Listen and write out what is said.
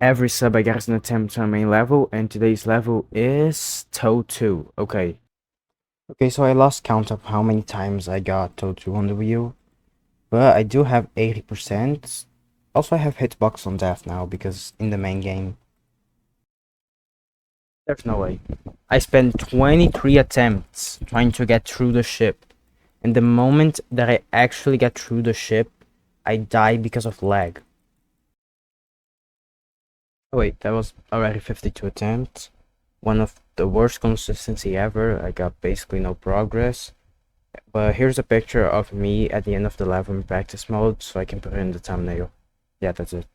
Every sub I get is an attempt on main level, and today's level is Toad 2. Okay. Okay, so I lost count of how many times I got Toad 2 on the wheel, but I do have 80%. Also, I have hitbox on death now because in the main game. There's no way. I spent 23 attempts trying to get through the ship, and the moment that I actually get through the ship, I die because of lag. Oh wait, that was already 52 attempts. One of the worst consistency ever. I got basically no progress. But here's a picture of me at the end of the level in practice mode, so I can put it in the thumbnail. Yeah, that's it.